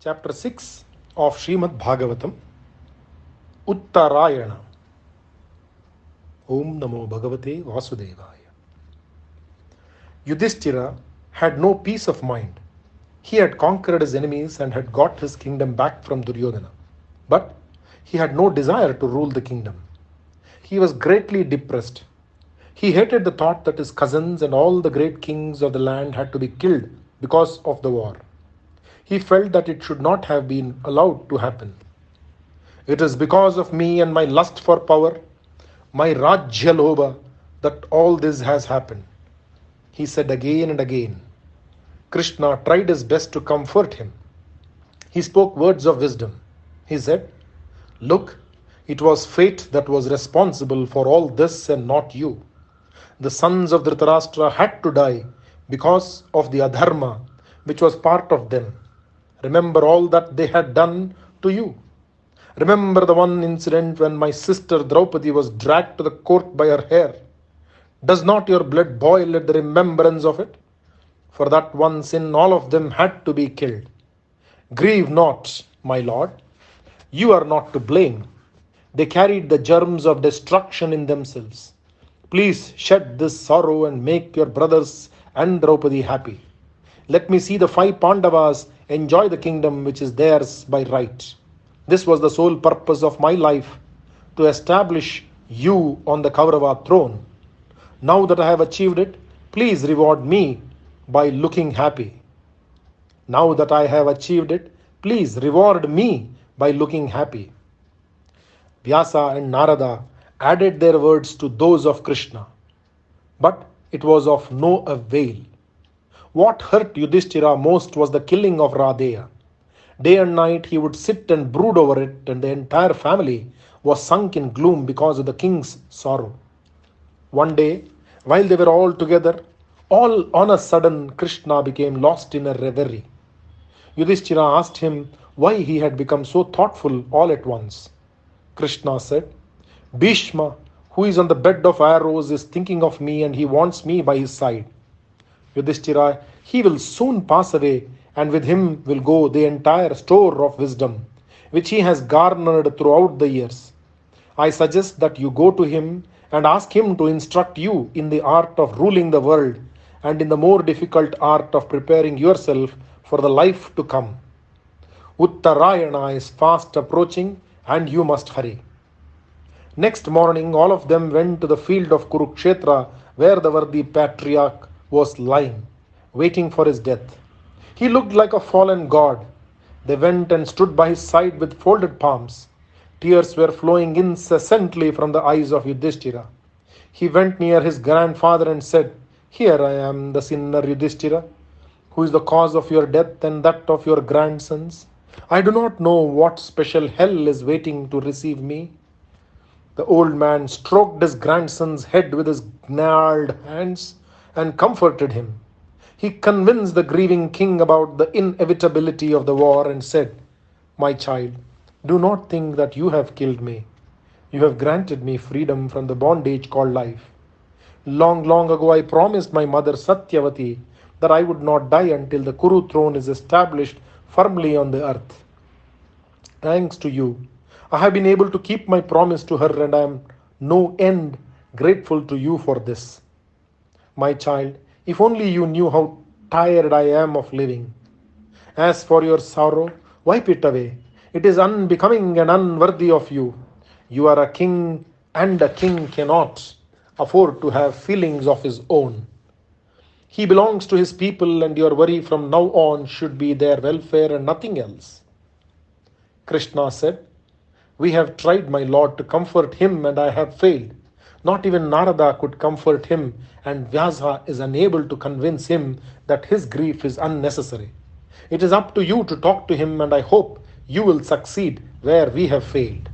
Chapter 6 of Shrimadbhaagavatha, Uttarayana. Om Namo Bhagavate Vasudevaya. Yudhishthira had no peace of mind. He had conquered his enemies and had got his kingdom back from Duryodhana. But he had no desire to rule the kingdom. He was greatly depressed. He hated the thought that his cousins and all the great kings of the land had to be killed because of the war. He felt that it should not have been allowed to happen. It is because of me and my lust for power, my Rajya Lobha, that all this has happened, he said again and again. Krishna tried his best to comfort him. He spoke words of wisdom. He said, "Look, it was fate that was responsible for all this and not you. The sons of Dhritarashtra had to die because of the adharma which was part of them. Remember all that they had done to you. Remember the one incident when my sister Draupadi was dragged to the court by her hair. Does not your blood boil at the remembrance of it? For that one sin all of them had to be killed. Grieve not, my lord. You are not to blame. They carried the germs of destruction in themselves. Please shed this sorrow and make your brothers and Draupadi happy. Let me see the 5 Pandavas enjoy the kingdom which is theirs by right. This was the sole purpose of my life, to establish you on the Kaurava throne. Now that I have achieved it, please reward me by looking happy. Now that I have achieved it, please reward me by looking happy." Vyasa and Narada added their words to those of Krishna, but it was of no avail. What hurt Yudhishthira most was the killing of Radeya. Day and night he would sit and brood over it, and the entire family was sunk in gloom because of the king's sorrow. One day, while they were all together, all on a sudden Krishna became lost in a reverie. Yudhishthira asked him why he had become so thoughtful all at once. Krishna said, "Bhishma, who is on the bed of arrows, is thinking of me and he wants me by his side. Yudhishthira, he will soon pass away, and with him will go the entire store of wisdom, which he has garnered throughout the years. I suggest that you go to him and ask him to instruct you in the art of ruling the world and in the more difficult art of preparing yourself for the life to come. Uttarayana is fast approaching and you must hurry." Next morning, all of them went to the field of Kurukshetra, where the worthy patriarch was lying, waiting for his death. He looked like a fallen god. They went and stood by his side with folded palms. Tears were flowing incessantly from the eyes of Yudhishthira. He went near his grandfather and said, "Here I am, the sinner Yudhishthira, who is the cause of your death and that of your grandsons. I do not know what special hell is waiting to receive me." The old man stroked his grandson's head with his gnarled hands and comforted him. He convinced the grieving king about the inevitability of the war and said, "My child, do not think that you have killed me. You have granted me freedom from the bondage called life. Long, long ago I promised my mother Satyavati that I would not die until the Kuru throne is established firmly on the earth. Thanks to you, I have been able to keep my promise to her, and I am no end grateful to you for this. My child, if only you knew how tired I am of living. As for your sorrow, wipe it away. It is unbecoming and unworthy of you. You are a king, and a king cannot afford to have feelings of his own. He belongs to his people, and your worry from now on should be their welfare and nothing else." Krishna said, "We have tried, my lord, to comfort him, and I have failed. Not even Narada could comfort him, and Vyasa is unable to convince him that his grief is unnecessary. It is up to you to talk to him, and I hope you will succeed where we have failed."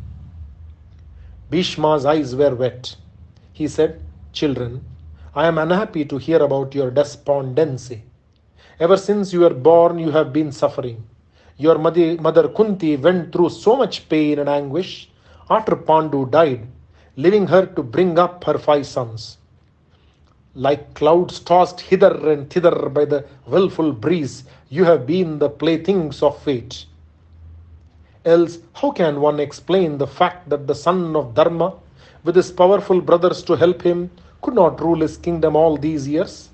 Bhishma's eyes were wet. He said, "Children, I am unhappy to hear about your despondency. Ever since you were born, you have been suffering. Your mother Kunti went through so much pain and anguish after Pandu died, leaving her to bring up her 5 sons. Like clouds tossed hither and thither by the willful breeze, you have been the playthings of fate. Else, how can one explain the fact that the son of Dharma, with his powerful brothers to help him, could not rule his kingdom all these years?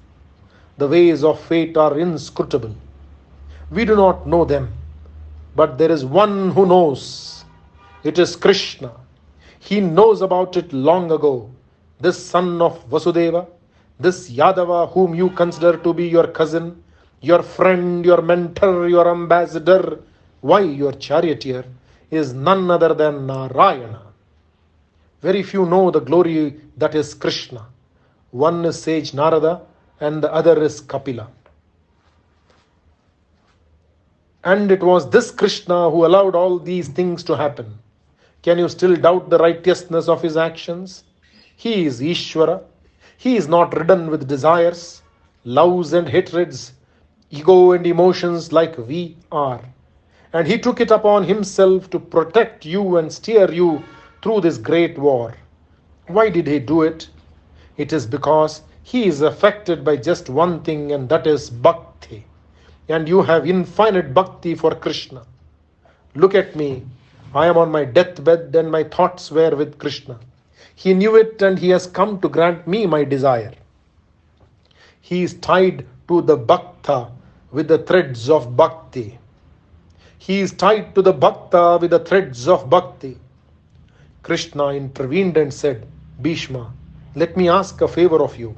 The ways of fate are inscrutable. We do not know them, but there is one who knows. It is Krishna. He knows about it long ago. This son of Vasudeva, this Yadava whom you consider to be your cousin, your friend, your mentor, your ambassador, why your charioteer, is none other than Narayana. Very few know the glory that is Krishna. One is sage Narada and the other is Kapila. And it was this Krishna who allowed all these things to happen. Can you still doubt the righteousness of his actions? He is Ishvara. He is not ridden with desires, loves and hatreds, ego and emotions like we are. And he took it upon himself to protect you and steer you through this great war. Why did he do it? It is because he is affected by just one thing, and that is bhakti. And you have infinite bhakti for Krishna. Look at me. I am on my deathbed and my thoughts were with Krishna. He knew it and he has come to grant me my desire. He is tied to the bhakta with the threads of bhakti. He is tied to the bhakta with the threads of bhakti. Krishna intervened and said, Bhishma, let me ask a favor of you.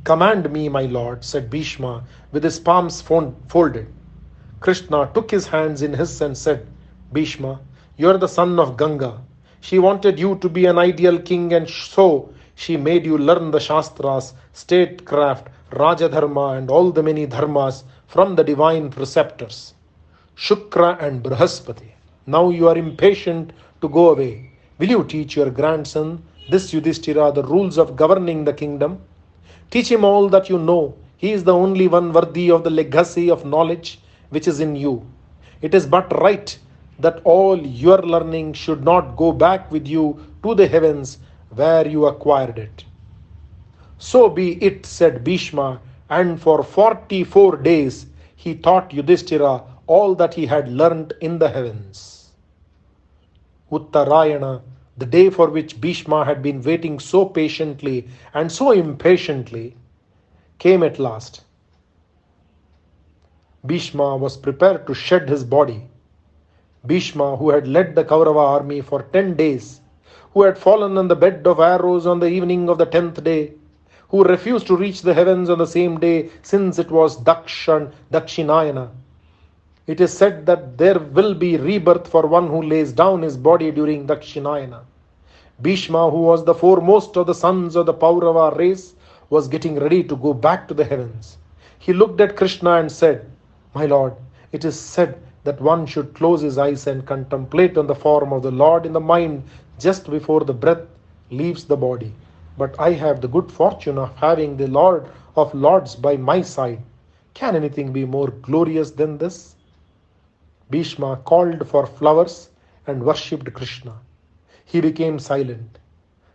Command me, my lord, said Bhishma with his palms folded. Krishna took his hands in his and said, Bhishma, you are the son of Ganga. She wanted you to be an ideal king, and so she made you learn the Shastras, statecraft, Rajadharma and all the many dharmas from the divine preceptors, Shukra and Brihaspati. Now you are impatient to go away. Will you teach your grandson, this Yudhishthira, the rules of governing the kingdom? Teach him all that you know. He is the only one worthy of the legacy of knowledge which is in you. It is but right that all your learning should not go back with you to the heavens where you acquired it. So be it, said Bhishma, and for 44 days he taught Yudhishthira all that he had learnt in the heavens. Uttarayana, the day for which Bhishma had been waiting so patiently and so impatiently, came at last. Bhishma was prepared to shed his body. Bhishma, who had led the Kaurava army for 10 days, who had fallen on the bed of arrows on the evening of the 10th day, who refused to reach the heavens on the same day since it was Dakshinayana. It is said that there will be rebirth for one who lays down his body during Dakshinayana. Bhishma, who was the foremost of the sons of the Paurava race, was getting ready to go back to the heavens. He looked at Krishna and said, My lord, it is said that one should close his eyes and contemplate on the form of the Lord in the mind just before the breath leaves the body. But I have the good fortune of having the Lord of Lords by my side. Can anything be more glorious than this? Bhishma called for flowers and worshipped Krishna. He became silent.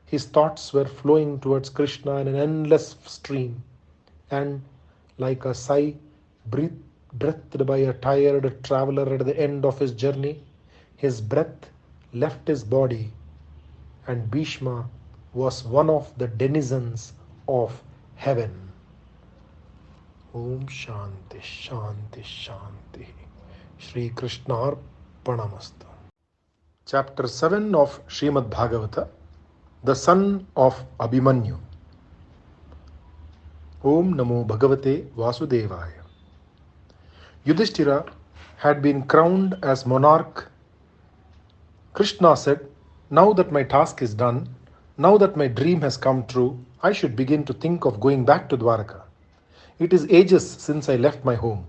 His thoughts were flowing towards Krishna in an endless stream. And like a sigh breathed by a tired traveler at the end of his journey, his breath left his body, and Bhishma was one of the denizens of heaven. Om Shanti Shanti Shanti. Shri Krishna Arpanamastu. Chapter 7 of Shrimadbhaagavatha, the son of Abhimanyu. Om Namo Bhagavate Vasudevaya. Yudhishthira had been crowned as monarch. Krishna said, Now that my task is done, now that my dream has come true, I should begin to think of going back to Dwaraka. It is ages since I left my home.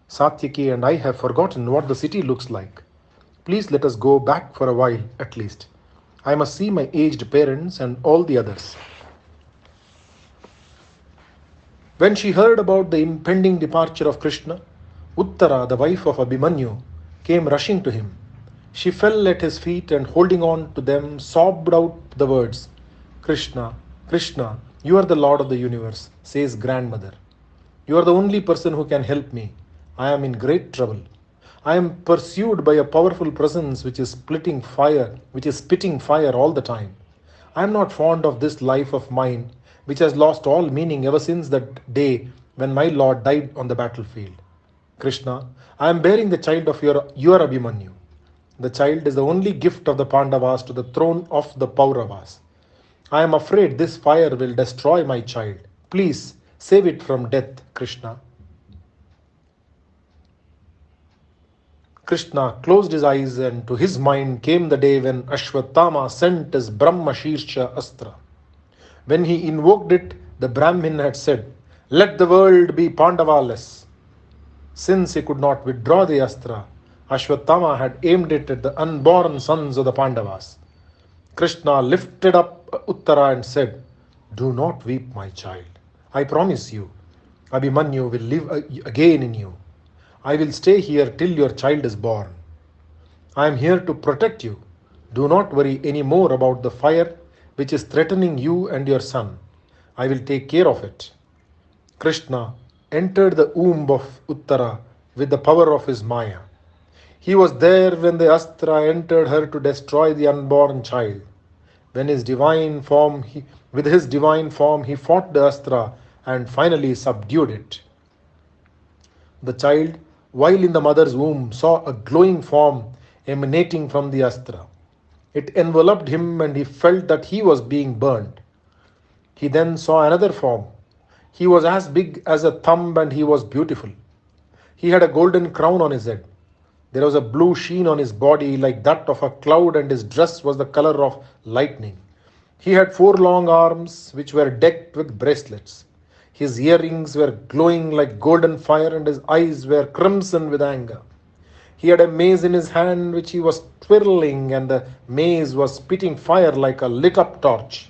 Satyaki and I have forgotten what the city looks like. Please let us go back for a while at least. I must see my aged parents and all the others. When she heard about the impending departure of Krishna, Uttara, the wife of Abhimanyu, came rushing to him. She fell at his feet and holding on to them, sobbed out the words, Krishna, Krishna, you are the Lord of the universe, says grandmother. You are the only person who can help me. I am in great trouble. I am pursued by a powerful presence which is spitting fire all the time. I am not fond of this life of mine, which has lost all meaning ever since that day when my Lord died on the battlefield. Krishna, I am bearing the child of your Abhimanyu. The child is the only gift of the Pandavas to the throne of the Pauravas. I am afraid this fire will destroy my child. Please save it from death, Krishna. Krishna closed his eyes, and to his mind came the day when Ashwatthama sent his Brahma Shirsha Astra. When he invoked it, the Brahmin had said, "Let the world be Pandavaless." Since he could not withdraw the Astra, Ashwatthama had aimed it at the unborn sons of the Pandavas. Krishna lifted up Uttara and said, "Do not weep, my child. I promise you, Abhimanyu will live again in you. I will stay here till your child is born. I am here to protect you. Do not worry any more about the fire which is threatening you and your son. I will take care of it." Krishna entered the womb of Uttara with the power of his Maya. He was there when the Astra entered her to destroy the unborn child. When with his divine form, he fought the Astra and finally subdued it. The child, while in the mother's womb, saw a glowing form emanating from the Astra. It enveloped him and he felt that he was being burned. He then saw another form. He was as big as a thumb and he was beautiful. He had a golden crown on his head. There was a blue sheen on his body like that of a cloud, and his dress was the color of lightning. He had 4 long arms which were decked with bracelets. His earrings were glowing like golden fire and his eyes were crimson with anger. He had a mace in his hand which he was twirling, and the mace was spitting fire like a lit up torch.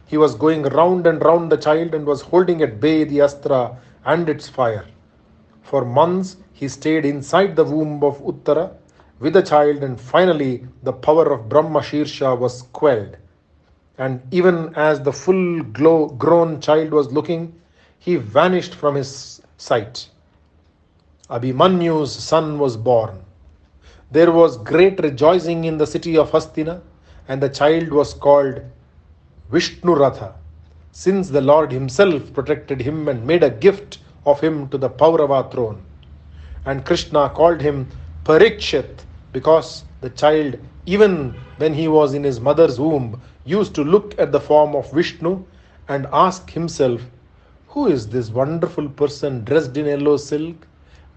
He was going round and round the child and was holding at bay the Astra and its fire. For months he stayed inside the womb of Uttara with the child, and finally the power of Brahma Shirsha was quelled. And even as the full grown child was looking, he vanished from his sight. Abhimanyu's son was born. There was great rejoicing in the city of Hastina, and the child was called Vishnuratha, since the Lord himself protected him and made a gift of him to the Paurava throne. And Krishna called him Parikshit because the child, even when he was in his mother's womb, used to look at the form of Vishnu and ask himself, "Who is this wonderful person dressed in yellow silk,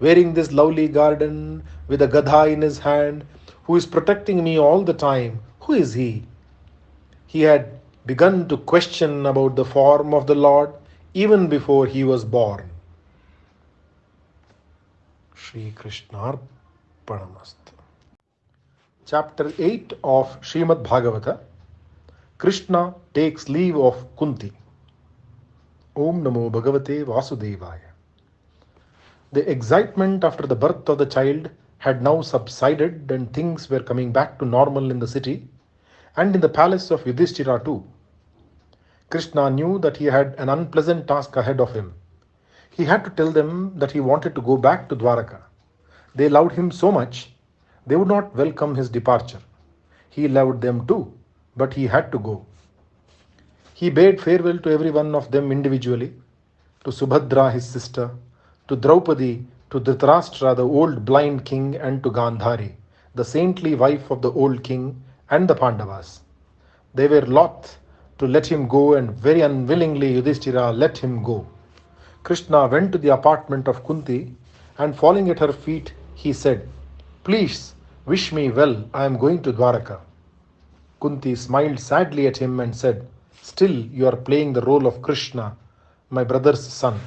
wearing this lovely garden, with a gadha in his hand, who is protecting me all the time? Who is he?" He had begun to question about the form of the Lord even before he was born. Shri Krishna Arpanamastu. Chapter 8 of Shrimadbhaagavatha. Krishna takes leave of Kunti. Om Namo Bhagavate Vasudevaya. The excitement after the birth of the child had now subsided, and things were coming back to normal in the city and in the palace of Yudhishthira too. Krishna knew that he had an unpleasant task ahead of him. He had to tell them that he wanted to go back to Dwaraka. They loved him so much, they would not welcome his departure. He loved them too, but he had to go. He bade farewell to every one of them individually, to Subhadra his sister, to Draupadi, to Dhritarashtra the old blind king, and to Gandhari, the saintly wife of the old king, and the Pandavas. They were loth to let him go, and very unwillingly Yudhishthira let him go. Krishna went to the apartment of Kunti, and falling at her feet, he said, "Please wish me well, I am going to Dwaraka." Kunti smiled sadly at him and said, "Still you are playing the role of Krishna, my brother's son.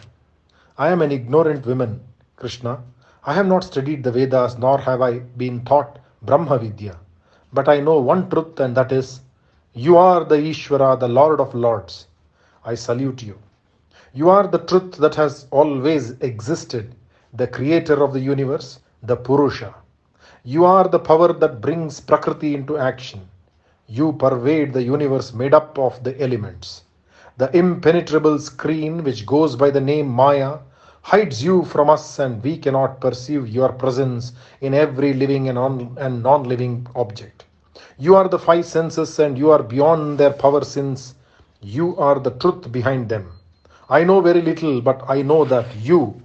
I am an ignorant woman, Krishna. I have not studied the Vedas, nor have I been taught Brahma Vidya. But I know one truth, and that is, you are the Ishvara, the Lord of Lords. I salute you. You are the truth that has always existed, the creator of the universe, the Purusha. You are the power that brings Prakriti into action. You pervade the universe made up of the elements. The impenetrable screen which goes by the name Maya hides you from us, and we cannot perceive your presence in every living and non living object. You are the five senses, and you are beyond their power, since you are the truth behind them. I know very little, but I know that you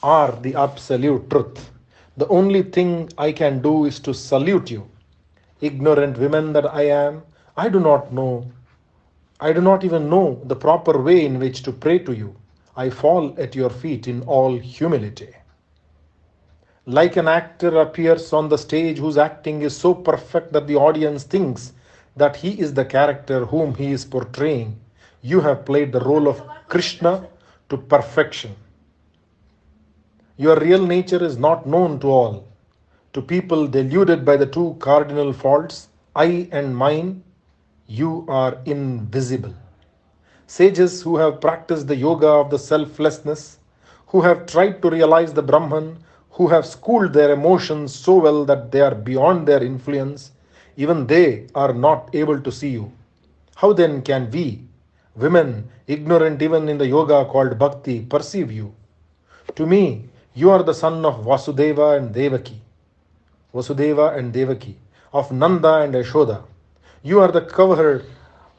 are the absolute truth. The only thing I can do is to salute you. Ignorant woman that I am, I do not know. I do not even know the proper way in which to pray to you. I fall at your feet in all humility. Like an actor appears on the stage whose acting is so perfect that the audience thinks that he is the character whom he is portraying, you have played the role of Krishna to perfection. Your real nature is not known to all. To people deluded by the two cardinal faults, I and mine, you are invisible. Sages who have practiced the yoga of the selflessness, who have tried to realize the Brahman, who have schooled their emotions so well that they are beyond their influence, even they are not able to see you. How then can we, women, ignorant even in the yoga called bhakti, perceive you? To me, you are the son of Vasudeva and Devaki, of Nanda and Yashoda. You are the cowherd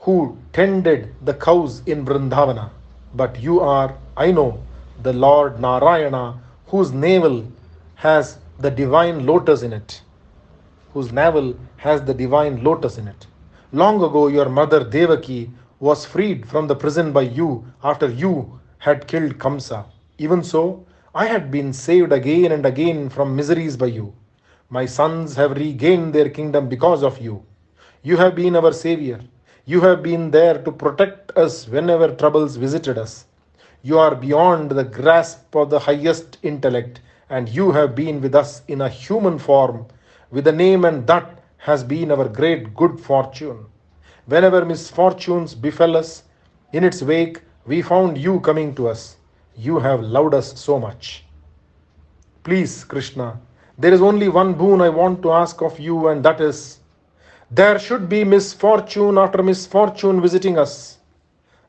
who tended the cows in Vrindavana. But you are, I know, the Lord Narayana, whose navel has the divine lotus in it. Whose navel has the divine lotus in it. Long ago, your mother Devaki was freed from the prison by you after you had killed Kamsa. Even so, I had been saved again and again from miseries by you. My sons have regained their kingdom because of you. You have been our savior. You have been there to protect us whenever troubles visited us. You are beyond the grasp of the highest intellect, and you have been with us in a human form with a name, and that has been our great good fortune. Whenever misfortunes befell us, in its wake we found you coming to us. You have loved us so much. Please, Krishna, there is only one boon I want to ask of you, and that is, there should be misfortune after misfortune visiting us.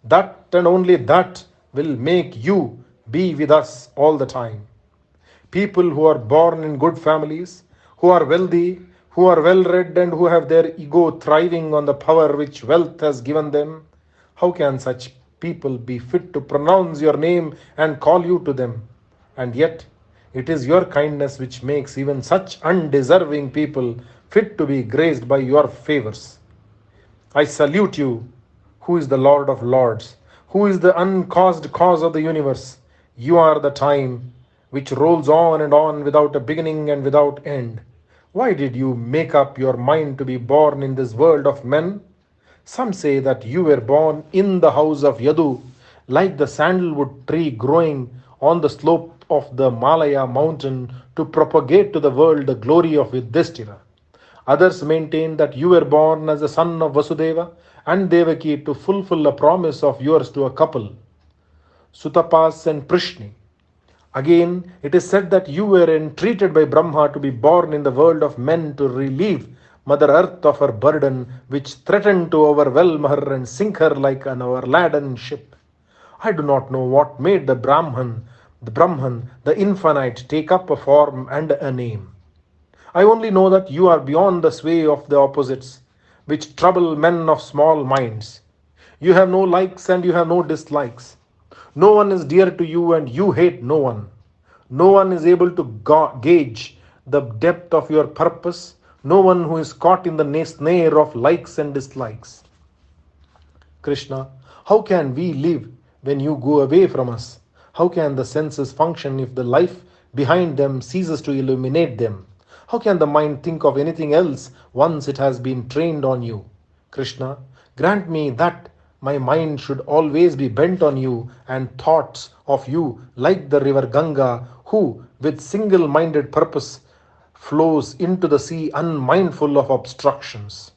That and only that will make you be with us all the time. People who are born in good families, who are wealthy, who are well read, and who have their ego thriving on the power which wealth has given them, how can such people be fit to pronounce your name and call you to them? And yet, it is your kindness which makes even such undeserving people fit to be graced by your favors. I salute you, who is the Lord of Lords, who is the uncaused cause of the universe. You are the time which rolls on and on without a beginning and without end. Why did you make up your mind to be born in this world of men? Some say that you were born in the house of Yadu, like the sandalwood tree growing on the slope of the Malaya mountain to propagate to the world the glory of Yudhishthira. Others maintain that you were born as the son of Vasudeva and Devaki to fulfill a promise of yours to a couple, Sutapas and Prishni. Again, it is said that you were entreated by Brahma to be born in the world of men to relieve Mother Earth of her burden, which threatened to overwhelm her and sink her like an overladen ship. I do not know what made the Brahman, the infinite, take up a form and a name. I only know that you are beyond the sway of the opposites, which trouble men of small minds. You have no likes and you have no dislikes. No one is dear to you and you hate no one. No one is able to gauge the depth of your purpose. No one who is caught in the snare of likes and dislikes. Krishna, how can we live when you go away from us? How can the senses function if the life behind them ceases to illuminate them? How can the mind think of anything else once it has been trained on you? Krishna, grant me that my mind should always be bent on you and thoughts of you like the river Ganga, who with single-minded purpose flows into the sea unmindful of obstructions.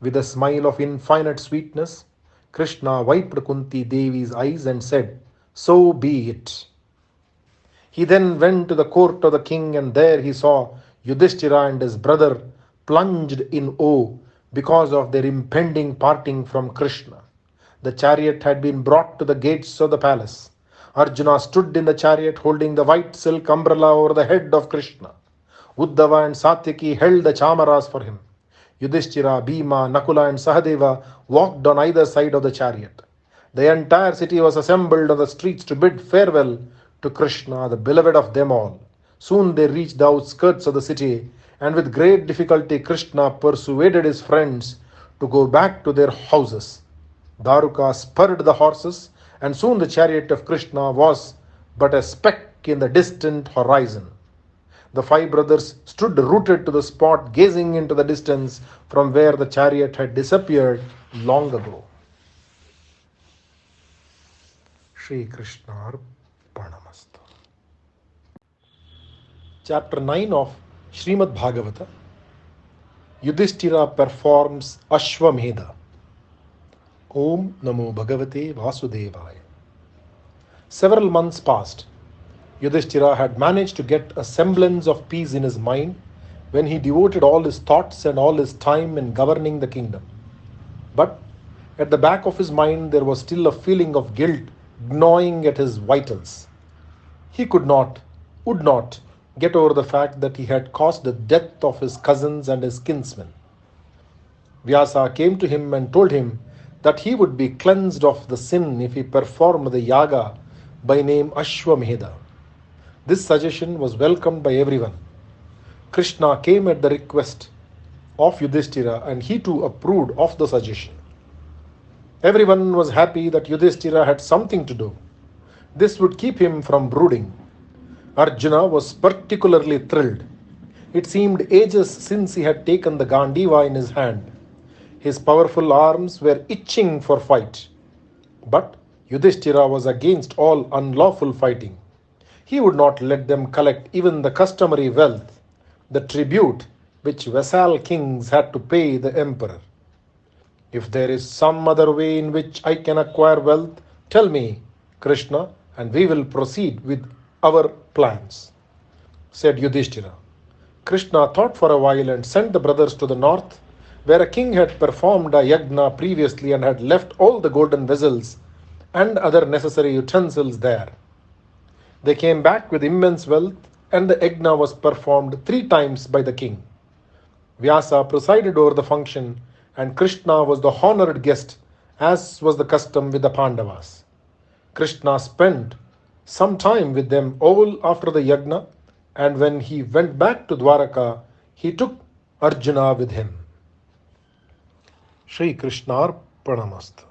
With a smile of infinite sweetness, Krishna wiped Kunti Devi's eyes and said, "So be it." He then went to the court of the king, and there he saw Yudhishthira and his brother plunged in awe because of their impending parting from Krishna. The chariot had been brought to the gates of the palace. Arjuna stood in the chariot holding the white silk umbrella over the head of Krishna. Uddhava and Satyaki held the chamaras for him. Yudhishthira, Bhima, Nakula and Sahadeva walked on either side of the chariot. The entire city was assembled on the streets to bid farewell to Krishna, the beloved of them all. Soon they reached the outskirts of the city, and with great difficulty Krishna persuaded his friends to go back to their houses. Daruka spurred the horses, and soon the chariot of Krishna was but a speck in the distant horizon. The five brothers stood rooted to the spot, gazing into the distance from where the chariot had disappeared long ago. Shri Krishna Arpanamastu. Chapter 9 of Shrimadbhaagavatha. Yudhishthira performs Ashwamedha. Om Namo Bhagavate Vasudevaya. Several months passed. Yudhishthira had managed to get a semblance of peace in his mind when he devoted all his thoughts and all his time in governing the kingdom. But at the back of his mind there was still a feeling of guilt gnawing at his vitals. He would not get over the fact that he had caused the death of his cousins and his kinsmen. Vyasa came to him and told him that he would be cleansed of the sin if he performed the yaga by name Ashwamedha. This suggestion was welcomed by everyone. Krishna came at the request of Yudhishthira and he too approved of the suggestion. Everyone was happy that Yudhishthira had something to do. This would keep him from brooding. Arjuna was particularly thrilled. It seemed ages since he had taken the Gandiva in his hand. His powerful arms were itching for fight. But Yudhishthira was against all unlawful fighting. He would not let them collect even the customary wealth, the tribute which vassal kings had to pay the emperor. If there is some other way in which I can acquire wealth, tell me, Krishna, and we will proceed with our plans, said Yudhishthira. Krishna thought for a while and sent the brothers to the north, where a king had performed a yajna previously and had left all the golden vessels and other necessary utensils there. They came back with immense wealth, and the yajna was performed 3 times by the king. Vyasa presided over the function, and Krishna was the honored guest, as was the custom with the Pandavas. Krishna spent some time with them all after the yajna, and when he went back to Dwaraka, he took Arjuna with him. Shri Krishna Arpanamastu.